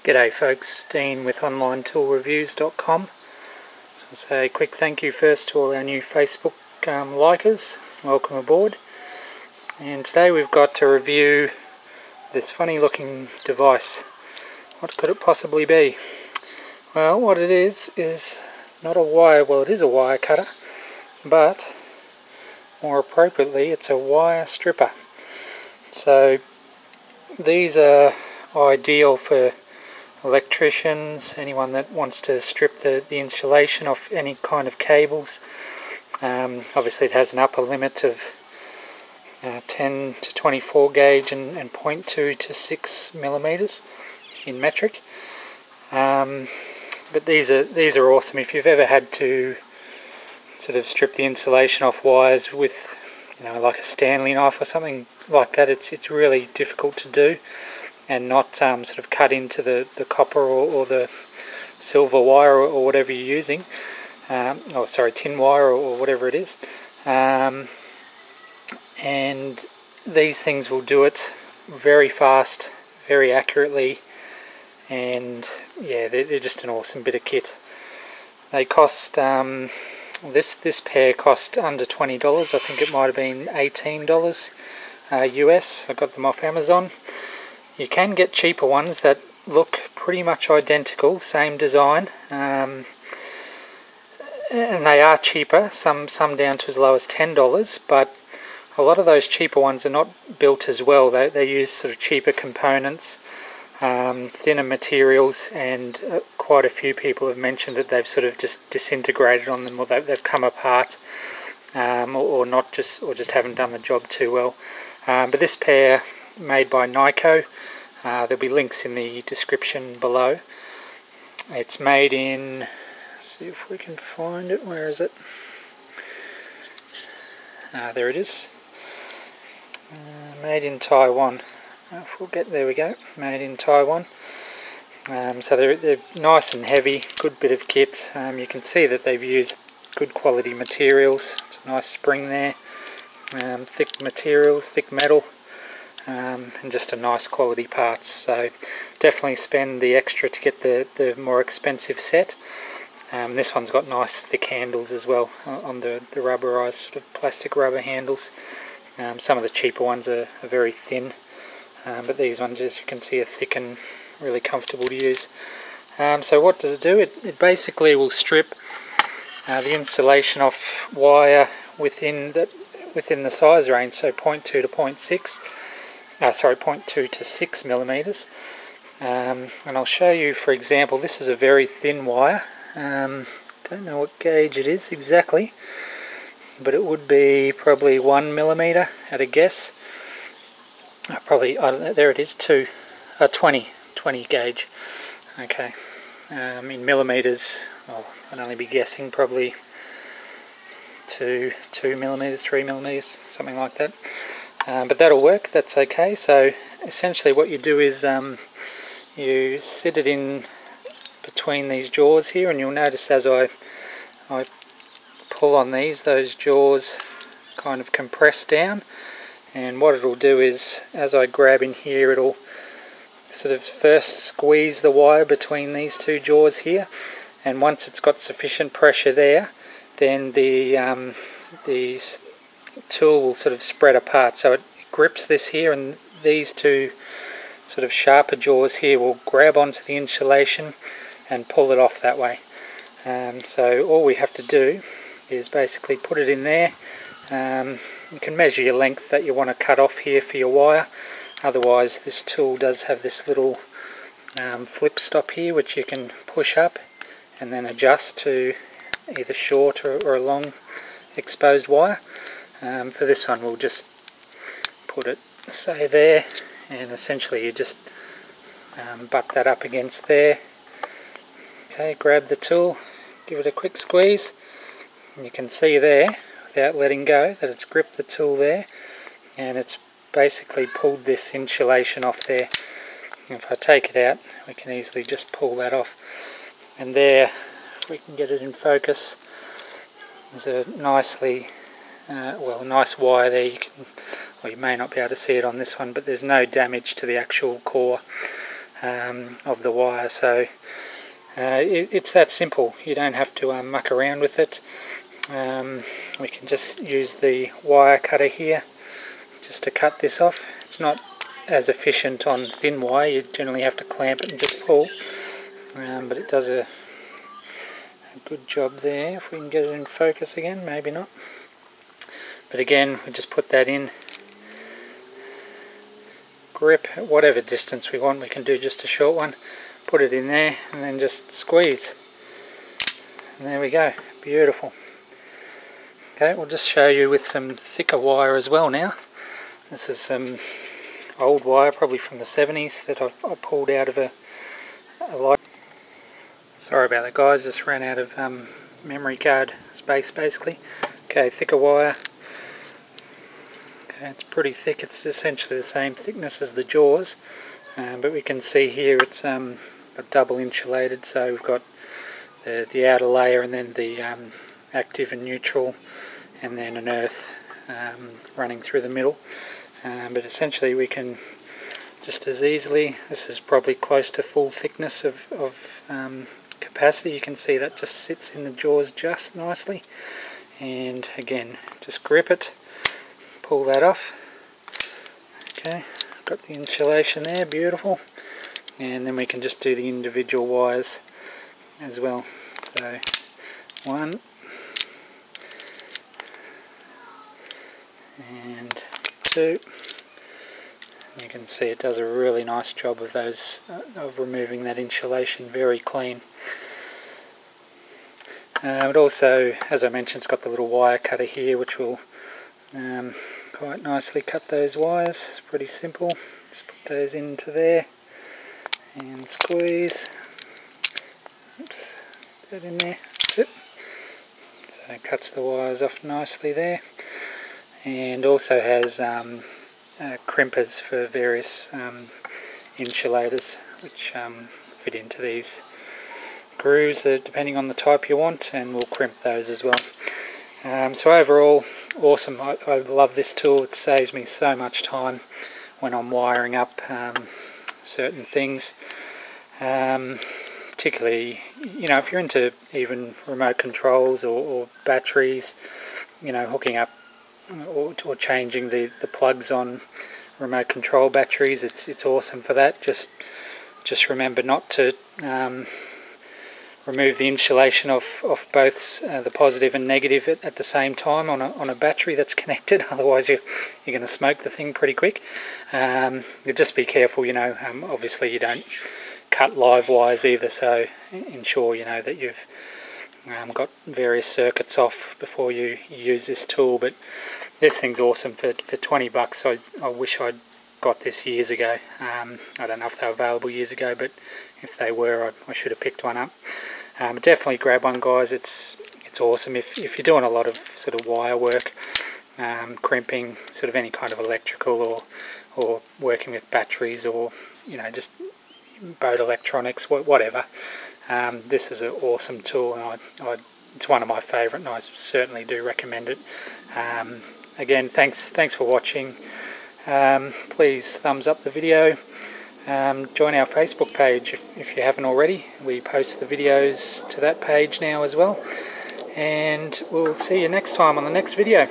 G'day folks, Dean with OnlineToolReviews.com. So I'll say a quick thank you first to all our new Facebook likers. Welcome aboard. And today we've got to review this funny looking device. What could it possibly be? Well, what it is not a wire, well it is a wire cutter, but more appropriately it's a wire stripper. So these are ideal for electricians, anyone that wants to strip the insulation off any kind of cables. Obviously it has an upper limit of 10 to 24 gauge and 0.2 to 6 millimeters in metric. But these are awesome. If you've ever had to sort of strip the insulation off wires with, like a Stanley knife or something like that, it's really difficult to do and not sort of cut into the copper or the silver wire or whatever you're using, tin wire or whatever it is. And these things will do it very fast, very accurately, and yeah, they're just an awesome bit of kit. They cost, this pair cost under $20. I think it might have been $18 US. I got them off Amazon. You can get cheaper ones that look pretty much identical, same design, and they are cheaper, some down to as low as $10, but a lot of those cheaper ones are not built as well. They use sort of cheaper components, thinner materials, and quite a few people have mentioned that they've sort of just disintegrated on them, or they've come apart, or just haven't done the job too well. But this pair, made by Neiko, there'll be links in the description below. It's made in, let's see if we can find it, where is it? There it is. Made in Taiwan. If we'll get, there we go, made in Taiwan. So they're nice and heavy, good bit of kit. You can see that they've used good quality materials. It's a nice spring there, thick materials, thick metal. And just a nice quality parts, so definitely spend the extra to get the more expensive set. This one's got nice thick handles as well on the rubberized sort of plastic rubber handles. Some of the cheaper ones are very thin, but these ones, as you can see, are thick and really comfortable to use. So what does it do? It basically will strip the insulation off wire within the size range, so 0.2 to 0.6. 0.2 to 6 millimeters, and I'll show you, for example, this is a very thin wire. Don't know what gauge it is exactly, but it would be probably 1 millimeter at a guess. Probably, I don't know, there it is, 20 gauge. Okay, in millimeters, well, I'd only be guessing probably 2 millimeters, 3 millimeters, something like that. But that'll work, that's okay. So essentially what you do is you sit it in between these jaws here, and you'll notice as I pull on those jaws kind of compress down, and what it'll do is, as I grab in here, it'll sort of first squeeze the wire between these two jaws here, and once it's got sufficient pressure there, then the tool will sort of spread apart, so it grips this here, and these two sort of sharper jaws here will grab onto the insulation and pull it off that way. So all we have to do is basically put it in there. You can measure your length that you want to cut off here for your wire. Otherwise, this tool does have this little flip stop here which you can push up and then adjust to either short or a long exposed wire. For this one, we'll just put it, say, there, and essentially you just butt that up against there. Okay, grab the tool, give it a quick squeeze, and you can see there, without letting go, that it's gripped the tool there, and it's basically pulled this insulation off there. And if I take it out, we can easily just pull that off. And there, if we can get it in focus, there's a nice wire there. You may not be able to see it on this one, but there's no damage to the actual core. of the wire. So it's that simple. You don't have to muck around with it. We can just use the wire cutter here just to cut this off. It's not as efficient on thin wire. You generally have to clamp it and just pull, but it does a good job there. If we can get it in focus again, maybe not. But again, we just put that in, grip at whatever distance we want. We can do just a short one, put it in there and then just squeeze, and there we go, beautiful. Okay, we'll just show you with some thicker wire as well now. This is some old wire, probably from the 70s, that I pulled out of a light. Sorry about that, guys, just ran out of memory card space basically. Okay, thicker wire. Okay, it's pretty thick. It's essentially the same thickness as the jaws, but we can see here it's double insulated, so we've got the outer layer and then the active and neutral, and then an earth running through the middle. But essentially we can just as easily, this is probably close to full thickness of capacity. You can see that just sits in the jaws just nicely, and again just grip it, pull that off. Okay, got the insulation there, beautiful, and then we can just do the individual wires as well. So 1 and 2. You can see it does a really nice job of those of removing that insulation, very clean. It also, as I mentioned, it's got the little wire cutter here, which will quite nicely cut those wires. It's pretty simple. Just put those into there and squeeze. Oops, put that in there. That's it. So it cuts the wires off nicely there, and also has crimpers for various insulators, which fit into these grooves depending on the type you want, and we'll crimp those as well. So overall, awesome. I love this tool. It saves me so much time when I'm wiring up certain things, particularly, you know, if you're into even remote controls or batteries, you know, hooking up or changing the plugs on remote control batteries. It's awesome for that. Just remember not to remove the insulation off both the positive and negative at the same time on a battery that's connected. Otherwise you're going to smoke the thing pretty quick. You just be careful, you know. Obviously you don't cut live wires either, so ensure, you know, that you've got various circuits off before you use this tool. But this thing's awesome for 20 bucks. I wish I'd got this years ago. I don't know if they were available years ago, but if they were, I should have picked one up. Definitely grab one, guys. It's awesome if you're doing a lot of sort of wire work, crimping, sort of any kind of electrical or working with batteries, or, you know, just boat electronics, whatever. This is an awesome tool, and it's one of my favourite, and I certainly do recommend it. Again, thanks for watching. Please thumbs up the video. Join our Facebook page if you haven't already. We post the videos to that page now as well. And we'll see you next time on the next video.